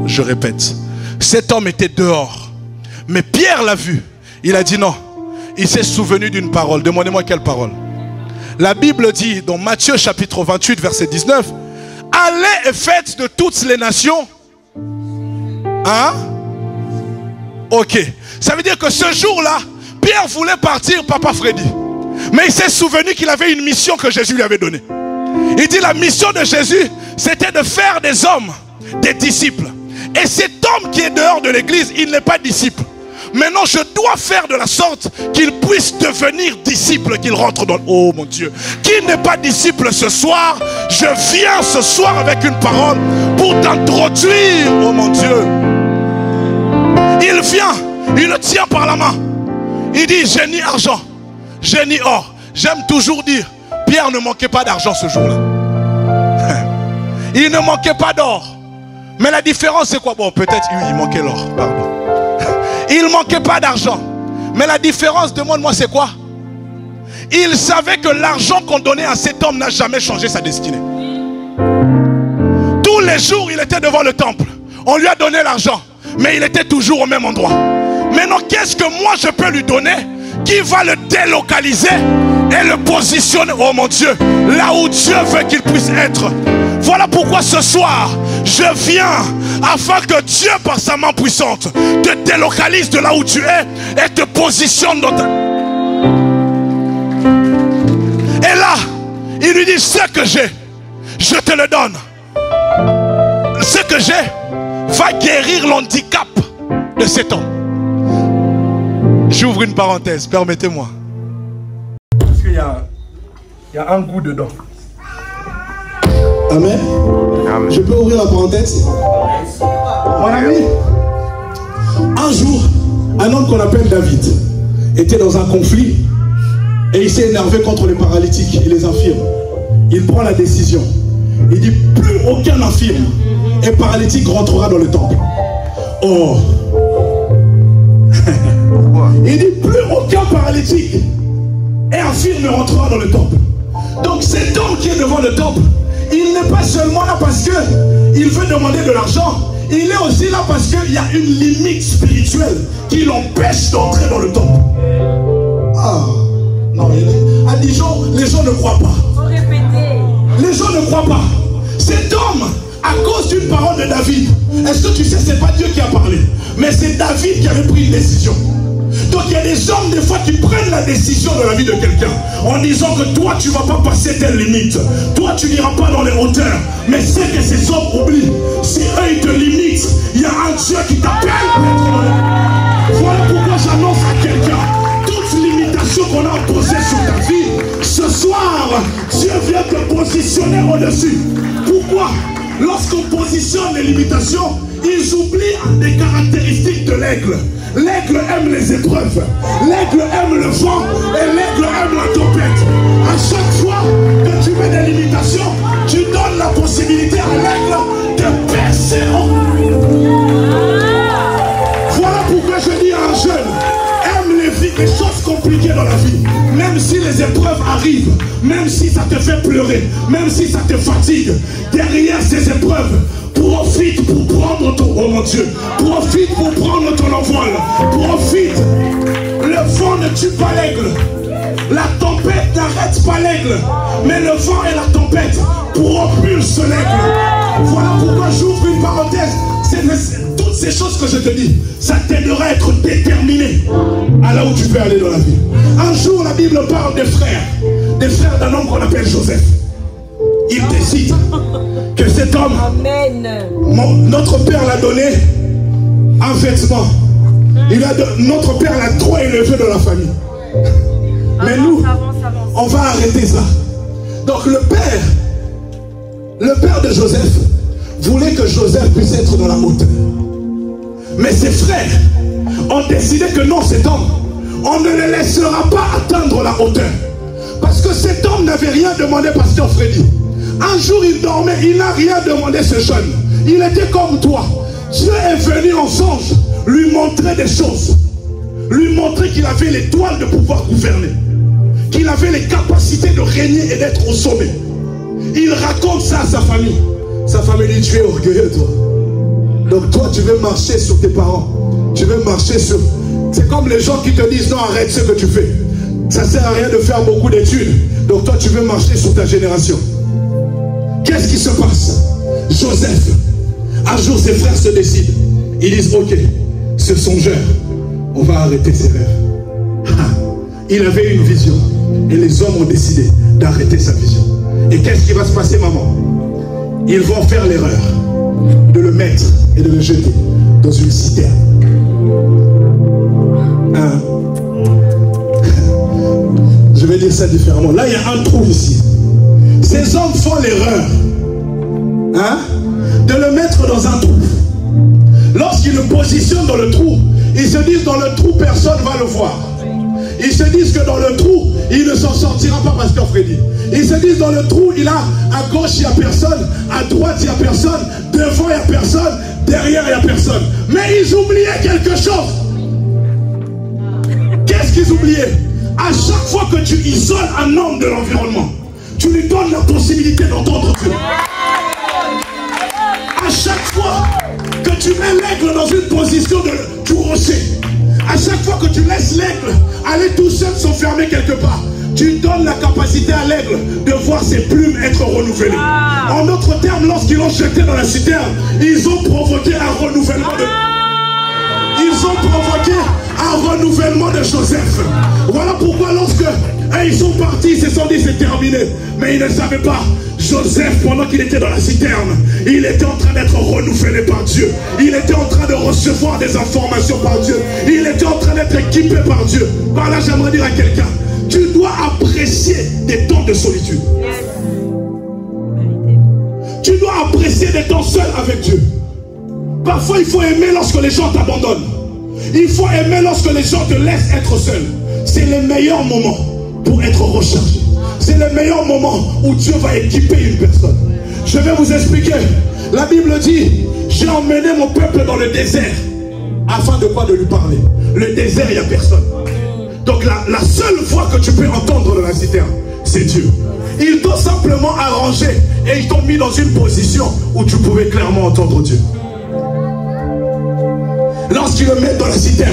Je répète. Cet homme était dehors. Mais Pierre l'a vu. Il a dit non. Il s'est souvenu d'une parole. Demandez-moi quelle parole. La Bible dit dans Matthieu chapitre 28 verset 19. Allez et faites de toutes les nations. Hein? Ok. Ça veut dire que ce jour-là, Pierre voulait partir, Papa Freddy. Mais il s'est souvenu qu'il avait une mission que Jésus lui avait donnée. Il dit la mission de Jésus, c'était de faire des hommes, des disciples. Et cet homme qui est dehors de l'église, il n'est pas disciple. Maintenant, je dois faire de la sorte qu'il puisse devenir disciple, qu'il rentre dans... Oh mon Dieu. Qui n'est pas disciple ce soir? Je viens ce soir avec une parole pour t'introduire. Oh mon Dieu. Il vient, il le tient par la main. Il dit, j'ai ni argent, j'ai ni or. J'aime toujours dire, Pierre ne manquait pas d'argent ce jour-là. Il ne manquait pas d'or. Mais la différence c'est quoi? Bon, peut-être il manquait l'or, pardon. Il ne manquait pas d'argent. Mais la différence, demande-moi, c'est quoi? Il savait que l'argent qu'on donnait à cet homme n'a jamais changé sa destinée. Tous les jours, il était devant le temple. On lui a donné l'argent, mais il était toujours au même endroit. Maintenant, qu'est-ce que moi je peux lui donner qui va le délocaliser et le positionner, oh mon Dieu, là où Dieu veut qu'il puisse être? Voilà pourquoi ce soir, je viens afin que Dieu, par sa main puissante, te délocalise de là où tu es et te positionne dans ta... Et là, il lui dit, ce que j'ai, je te le donne. Ce que j'ai va guérir l'handicap de cet homme. J'ouvre une parenthèse, permettez-moi. Parce qu'il y a un goût dedans. Amen. Amen. Je peux ouvrir la parenthèse? Mon ami, un jour, un homme qu'on appelle David était dans un conflit et il s'est énervé contre les paralytiques et les infirmes. Il prend la décision. Il dit, plus aucun infirme et paralytique rentrera dans le temple. Oh. Il dit, plus aucun paralytique et infirme ne rentrera dans le temple. Donc cet homme qui est devant le temple, il n'est pas seulement là parce qu'il veut demander de l'argent. Il est aussi là parce qu'il y a une limite spirituelle qui l'empêche d'entrer dans le temple. Ah, non, à Dijon, les gens ne croient pas. Les gens ne croient pas. Cet homme, à cause d'une parole de David, est-ce que tu sais, c'est pas Dieu qui a parlé, mais c'est David qui avait pris une décision. Donc il y a des hommes des fois qui prennent la décision de la vie de quelqu'un en disant que toi tu ne vas pas passer telle limite, toi tu n'iras pas dans les hauteurs. Mais c'est que ces hommes oublient, si eux ils te limitent, il y a un Dieu qui t'appelle. Voilà pourquoi j'annonce à quelqu'un, toute limitation qu'on a imposée sur ta vie, ce soir Dieu vient te positionner au-dessus. Pourquoi? Lorsqu'on positionne les limitations, ils oublient des caractéristiques de l'aigle. L'aigle aime les épreuves, l'aigle aime le vent et l'aigle aime la tempête. À chaque fois que tu mets des limitations, tu donnes la possibilité à l'aigle de percer en... Voilà pourquoi je dis à un jeune, aime les choses compliquées dans la vie. Même si les épreuves arrivent, même si ça te fait pleurer, même si ça te fatigue, derrière ces épreuves, profite pour prendre ton... Oh mon Dieu, profite pour prendre ton envol. Profite. Le vent ne tue pas l'aigle. La tempête n'arrête pas l'aigle. Mais le vent et la tempête propulsent l'aigle. Voilà pourquoi j'ouvre une parenthèse. Toutes ces choses que je te dis, ça t'aidera à être déterminé à là où tu peux aller dans la vie. Un jour, la Bible parle des frères d'un homme qu'on appelle Joseph. Il décide que cet homme, amen, notre père l'a donné un vêtement. Notre père l'a trop élevé dans la famille. Mais nous, on va arrêter ça. Donc le père de Joseph voulait que Joseph puisse être dans la hauteur. Mais ses frères ont décidé que non, cet homme, on ne le laissera pas atteindre la hauteur. Parce que cet homme n'avait rien demandé, pasteur Freddy. Un jour il dormait, il n'a rien demandé, ce jeune. Il était comme toi. Dieu est venu en songe lui montrer des choses. Lui montrer qu'il avait l'étoile de pouvoir gouverner. Qu'il avait les capacités de régner et d'être au sommet. Il raconte ça à sa famille. Sa famille dit, tu es orgueilleux toi. Donc toi tu veux marcher sur tes parents. Tu veux marcher sur... C'est comme les gens qui te disent, non, arrête ce que tu fais. Ça ne sert à rien de faire beaucoup d'études. Donc toi tu veux marcher sur ta génération. Qu'est-ce qui se passe? Joseph, un jour ses frères se décident. Ils disent, ok, ce songeur, on va arrêter ses rêves. Il avait une vision et les hommes ont décidé d'arrêter sa vision. Et qu'est-ce qui va se passer, maman? Ils vont faire l'erreur de le mettre et de le jeter dans une citerne. Hein? Je vais dire ça différemment. Là, il y a un trou ici. Ces hommes font l'erreur, hein, de le mettre dans un trou. Lorsqu'ils le positionnent dans le trou, ils se disent dans le trou, personne ne va le voir. Ils se disent que dans le trou, il ne s'en sortira pas, Pasteur Freddy. Ils se disent dans le trou, il a à gauche, il n'y a personne, à droite, il n'y a personne, devant, il n'y a personne, derrière, il n'y a personne. Mais ils oubliaient quelque chose. Qu'est-ce qu'ils oubliaient? À chaque fois que tu isoles un homme de l'environnement, tu lui donnes la possibilité d'entendre Dieu. À chaque fois que tu mets l'aigle dans une position du rocher, à chaque fois que tu laisses l'aigle aller tout seul s'enfermer quelque part, tu donnes la capacité à l'aigle de voir ses plumes être renouvelées. En d'autres termes, lorsqu'ils l'ont jeté dans la citerne, ils ont provoqué un renouvellement de... Ils ont provoqué un renouvellement de Joseph. Voilà pourquoi lorsque ils sont partis, ils se sont dit c'est terminé. Mais ils ne savaient pas. Joseph, pendant qu'il était dans la citerne, il était en train d'être renouvelé par Dieu. Il était en train de recevoir des informations par Dieu. Il était en train d'être équipé par Dieu. Par là, j'aimerais dire à quelqu'un, tu dois apprécier des temps de solitude. Tu dois apprécier des temps seuls avec Dieu. Parfois, il faut aimer lorsque les gens t'abandonnent. Il faut aimer lorsque les gens te laissent être seul. C'est le meilleur moment pour être rechargé. C'est le meilleur moment où Dieu va équiper une personne. Je vais vous expliquer. La Bible dit, j'ai emmené mon peuple dans le désert. Afin de quoi? De lui parler. Le désert, il n'y a personne. Donc la seule voix que tu peux entendre dans la citerne, c'est Dieu. Ils t'ont simplement arrangé et ils t'ont mis dans une position où tu pouvais clairement entendre Dieu. Lorsqu'ils le mettent dans la citerne,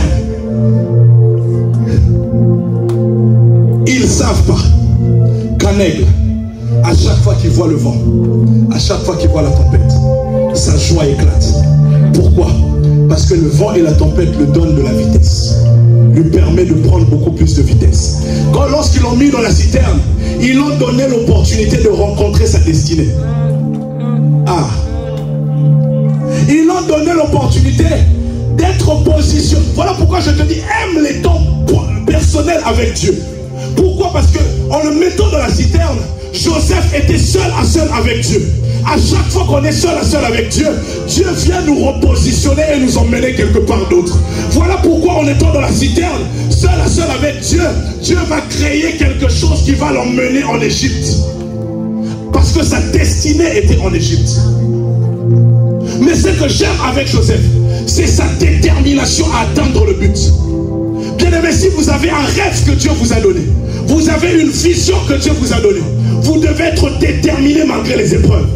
ils ne savent pas qu'un aigle, à chaque fois qu'il voit le vent, à chaque fois qu'il voit la tempête, sa joie éclate. Pourquoi? Parce que le vent et la tempête lui donnent de la vitesse, lui permet de prendre beaucoup plus de vitesse. Lorsqu'ils l'ont mis dans la citerne, ils l'ont donné l'opportunité de rencontrer sa destinée. Ah, ils l'ont donné l'opportunité d'être positionné. Voilà pourquoi je te dis, aime les temps personnels avec Dieu. Pourquoi? Parce que en le mettant dans la citerne, Joseph était seul à seul avec Dieu. À chaque fois qu'on est seul à seul avec Dieu, Dieu vient nous repositionner et nous emmener quelque part d'autre. Voilà pourquoi en étant dans la citerne, seul à seul avec Dieu, Dieu va créer quelque chose qui va l'emmener en Égypte. Parce que sa destinée était en Égypte. Mais ce que j'aime avec Joseph, c'est sa détermination à atteindre le but. Bien aimé, si vous avez un rêve que Dieu vous a donné, vous avez une vision que Dieu vous a donnée, vous devez être déterminé malgré les épreuves.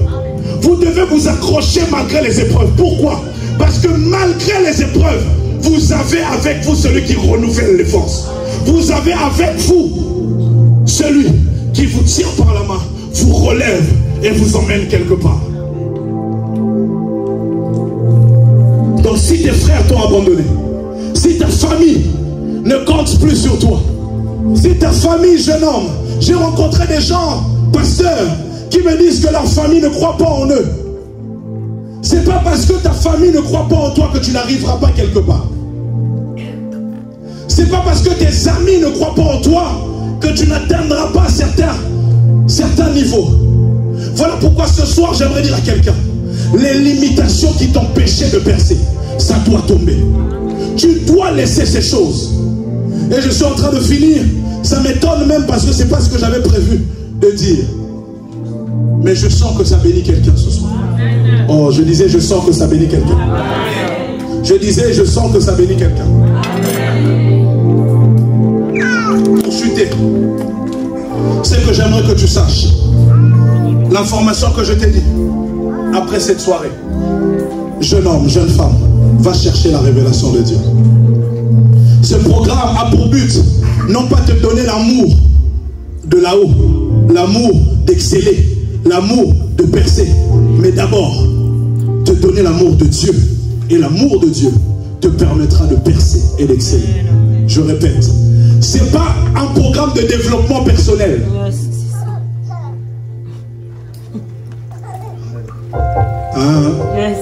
Vous devez vous accrocher malgré les épreuves. Pourquoi? Parce que malgré les épreuves, vous avez avec vous celui qui renouvelle les forces. Vous avez avec vous celui qui vous tient par la main, vous relève et vous emmène quelque part. Donc si tes frères t'ont abandonné, si ta famille ne compte plus sur toi, si ta famille, jeune homme, j'ai rencontré des gens, pasteurs, qui me disent que leur famille ne croit pas en eux. C'est pas parce que ta famille ne croit pas en toi que tu n'arriveras pas quelque part. C'est pas parce que tes amis ne croient pas en toi que tu n'atteindras pas certains niveaux. Voilà pourquoi ce soir j'aimerais dire à quelqu'un, les limitations qui t'empêchaient de percer, ça doit tomber. Tu dois laisser ces choses. Et je suis en train de finir. Ça m'étonne même parce que c'est pas ce que j'avais prévu de dire. Mais je sens que ça bénit quelqu'un ce soir. Oh, je disais, je sens que ça bénit quelqu'un. Je disais, je sens que ça bénit quelqu'un. Pour chuter, c'est que j'aimerais que tu saches l'information que je t'ai dit après cette soirée. Jeune homme, jeune femme, va chercher la révélation de Dieu. Ce programme a pour but non pas te donner l'amour de là-haut, l'amour d'exceller, l'amour de percer, mais d'abord te donner l'amour de Dieu. Et l'amour de Dieu te permettra de percer et d'exceller. Je répète, ce n'est pas un programme de développement personnel. Hein? Yes.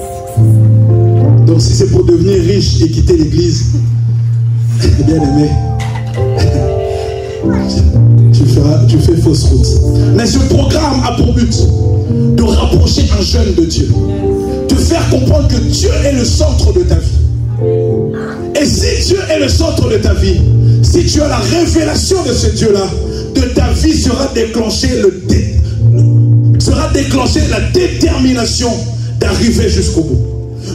Donc si c'est pour devenir riche et quitter l'église, bien aimé, tu fais fausse route. Mais ce programme a pour but de rapprocher un jeune de Dieu, de faire comprendre que Dieu est le centre de ta vie. Et si Dieu est le centre de ta vie, si tu as la révélation de ce Dieu-là, de ta vie sera déclenchée la détermination d'arriver jusqu'au bout.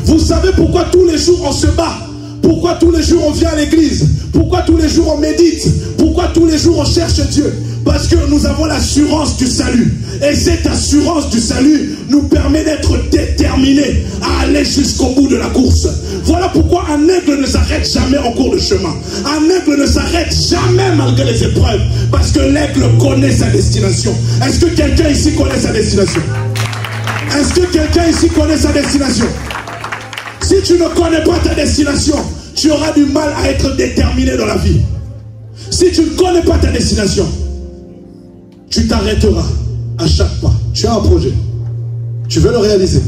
Vous savez pourquoi tous les jours on se bat? Pourquoi tous les jours on vient à l'église? Pourquoi tous les jours on médite? Pourquoi tous les jours on cherche Dieu? Parce que nous avons l'assurance du salut. Et cette assurance du salut nous permet d'être déterminés à aller jusqu'au bout de la course. Voilà pourquoi un aigle ne s'arrête jamais en cours de chemin. Un aigle ne s'arrête jamais malgré les épreuves. Parce que l'aigle connaît sa destination. Est-ce que quelqu'un ici connaît sa destination? Est-ce que quelqu'un ici connaît sa destination? Si tu ne connais pas ta destination, tu auras du mal à être déterminé dans la vie. Si tu ne connais pas ta destination, tu t'arrêteras à chaque pas. Tu as un projet, tu veux le réaliser.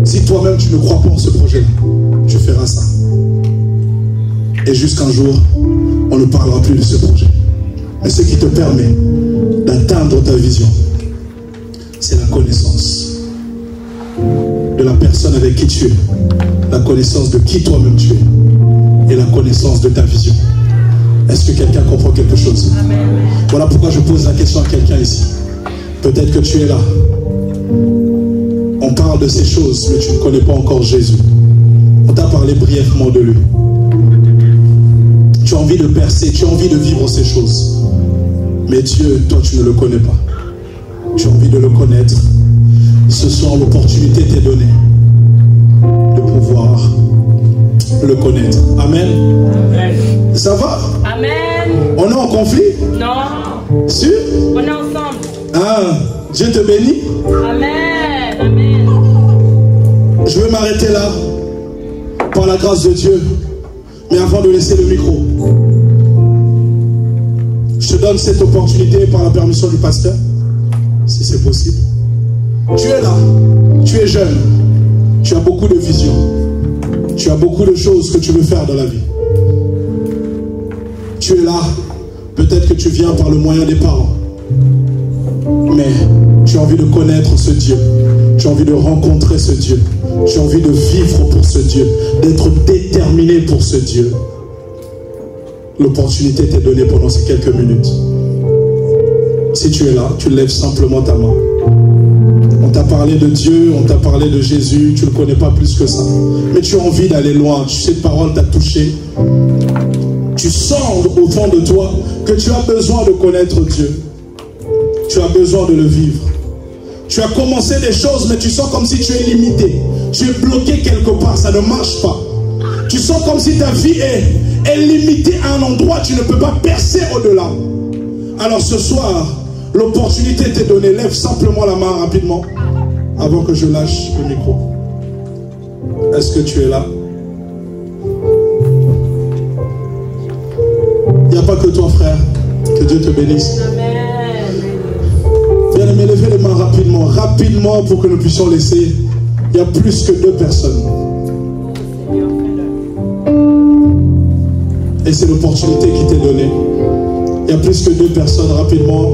Si toi-même tu ne crois pas en ce projet, tu feras ça. Et jusqu'un jour, on ne parlera plus de ce projet. Mais ce qui te permet d'atteindre ta vision, c'est la connaissance de la personne avec qui tu es, la connaissance de qui toi-même tu es et la connaissance de ta vision. Est-ce que quelqu'un comprend quelque chose? Amen. Voilà pourquoi je pose la question à quelqu'un ici. Peut-être que tu es là. On parle de ces choses, mais tu ne connais pas encore Jésus. On t'a parlé brièvement de lui. Tu as envie de percer, tu as envie de vivre ces choses. Mais Dieu, toi, tu ne le connais pas. Tu as envie de le connaître. Ce soir, l'opportunité t'est donnée de pouvoir le connaître. Amen. Amen. Ça va? Amen. On est en conflit? Non. Sûr? On est ensemble. Ah, Dieu te bénit. Amen. Amen. Je vais m'arrêter là, par la grâce de Dieu. Mais avant de laisser le micro, je te donne cette opportunité par la permission du pasteur, si c'est possible. Tu es là, tu es jeune, tu as beaucoup de vision, tu as beaucoup de choses que tu veux faire dans la vie. Tu es là, peut-être que tu viens par le moyen des parents, mais tu as envie de connaître ce Dieu, tu as envie de rencontrer ce Dieu, tu as envie de vivre pour ce Dieu, d'être déterminé pour ce Dieu. L'opportunité t'est donnée pendant ces quelques minutes. Si tu es là, tu lèves simplement ta main. On t'a parlé de Dieu, on t'a parlé de Jésus, tu ne le connais pas plus que ça. Mais tu as envie d'aller loin, cette parole t'a touché. Tu sens au fond de toi que tu as besoin de connaître Dieu. Tu as besoin de le vivre. Tu as commencé des choses, mais tu sens comme si tu es limité. Tu es bloqué quelque part, ça ne marche pas. Tu sens comme si ta vie est limitée à un endroit, tu ne peux pas percer au-delà. Alors ce soir, l'opportunité t'est donnée. Lève simplement la main rapidement avant que je lâche le micro. Est-ce que tu es là? Il n'y a pas que toi, frère. Que Dieu te bénisse. Bien aimé, levez les mains rapidement. Rapidement pour que nous puissions laisser. Il y a plus que 2 personnes. Et c'est l'opportunité qui t'est donnée. Il y a plus que 2 personnes. Rapidement.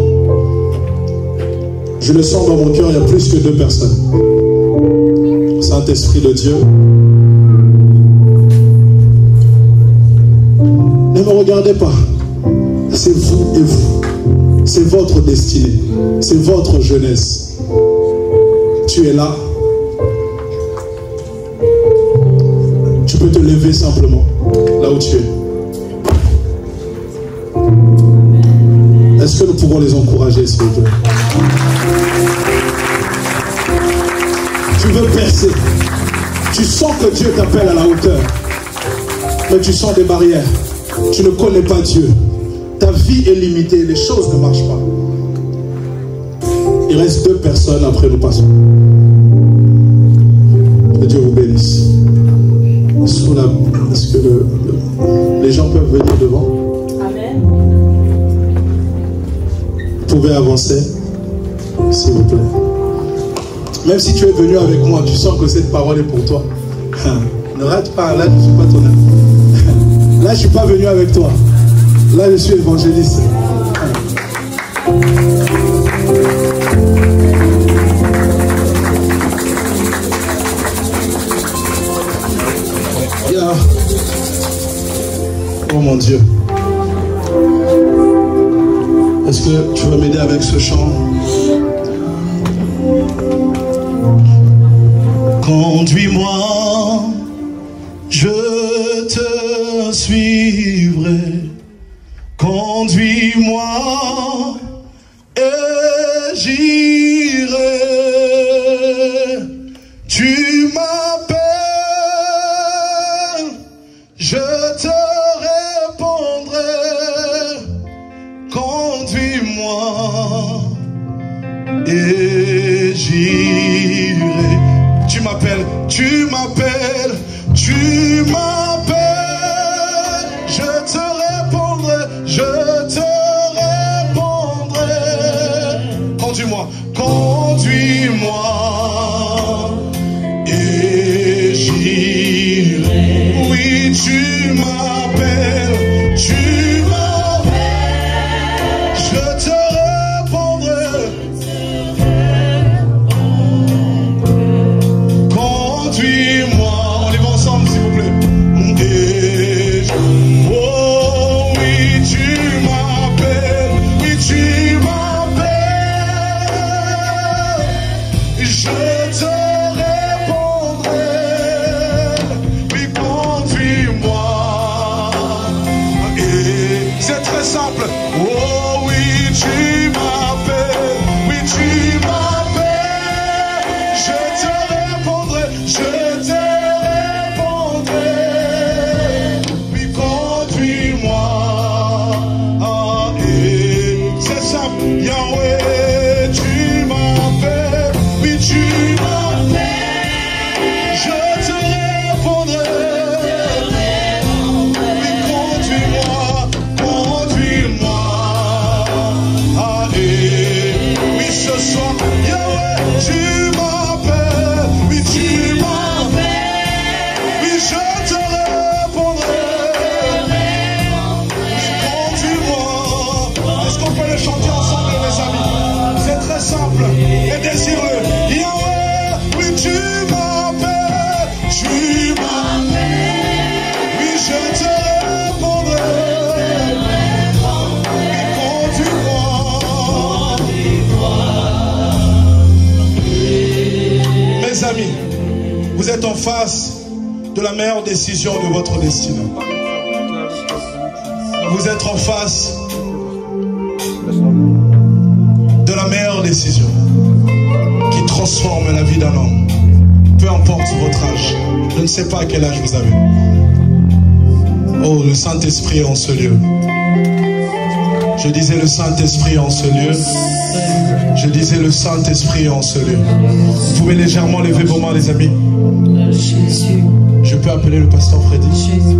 Je le sens dans mon cœur, il y a plus que 2 personnes. Saint-Esprit de Dieu. Ne me regardez pas. C'est vous et vous. C'est votre destinée. C'est votre jeunesse. Tu es là. Tu peux te lever simplement. Là où tu es. Est-ce que nous pouvons les encourager, s'il vous plaît? Tu veux percer. Tu sens que Dieu t'appelle à la hauteur. Mais tu sens des barrières. Tu ne connais pas Dieu. Ta vie est limitée. Les choses ne marchent pas. Il reste 2 personnes. Après, nous passons. Que Dieu vous bénisse. Est-ce que les gens peuvent venir devant? Amen. Vous pouvez avancer, s'il vous plaît. Même si tu es venu avec moi, tu sens que cette parole est pour toi. Ne rate pas, là je ne suis pas ton ami. Là je ne suis pas venu avec toi. Là je suis évangéliste. Oh mon Dieu. Est-ce que tu vas m'aider avec ce chant? Conduis-moi, je te suivrai. Conduis-moi et j'irai. Tu m'appelles, je te répondrai. Conduis-moi et j'irai. Tu m'appelles, tu m'appelles, tu m'appelles. Je te répondrai, je te répondrai. Conduis-moi, conduis-moi et j'irai. Oui, tu m'appelles, tu m'appelles. Je te répondrai. Conduis-moi. On y va ensemble, s'il vous plaît. Oh oui, tu m'appelles. Oui, tu m'appelles. Je te répondrai. Oui, conduis-moi. Et c'est très simple. Oh oui, tu m'appelles. Oui, tu m'appelles. Je te répondrai. Je te répondrai. Oui, conduis-moi. Et c'est simple. Yahweh, tu m'appelles. Oui, tu m'appelles. Je te répondrai. Oui, conduis-moi. Conduis-moi. Et oui, ce soir, Yahweh, tu m'appelles. Oui, tu m'appelles. Oui, je te répondrai. Oui, conduis-moi. Est-ce qu'on peut le chanter ensemble, mes amis? C'est très simple et désireux. Yahweh, oui, tu m'appelles. Tu m'appelles. Oui, je te répondrai. Oui, conduis-moi. Mes amis, vous êtes en face de la meilleure décision de votre destinée. Vous êtes en face de la meilleure décision qui transforme la vie d'un homme. Peu importe votre âge. Je ne sais pas à quel âge vous avez. Oh, le Saint-Esprit est en ce lieu. Je disais le Saint-Esprit est en ce lieu. Je disais le Saint-Esprit est en ce lieu. Vous pouvez légèrement lever vos mains, les amis. Jésus, Je peux appeler le pasteur Freddy. Jésus.